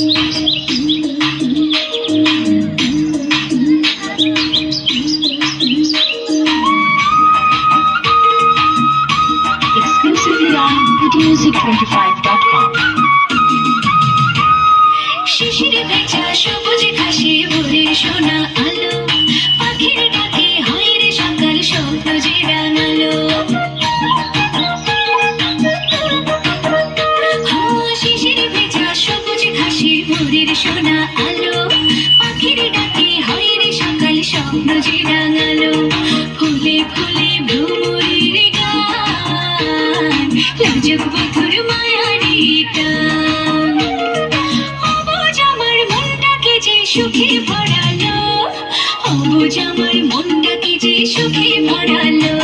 Exclusively on music25.com. শিশিরে ভেজা সবুজ ঘাসে ভোরের সোনা আলো, পাখির ডাকে হয় রে সকাল স্বপ্ন যে রাঙালো। শিশিরে ভেজা সবুজ ঘাসে ভোরের সোনা আলো, পাখির ডাকে হয় রে সকাল স্বপ্ন যে রাঙালো। ফুলে ফুলে ভ্রমরের গান, লাজুক বধুর মায়ারি টান। অবুঝ আমার মনটাকে যে সুখে ভরালো, অবুঝ আমার মনটাকে যে সুখে ভরালো।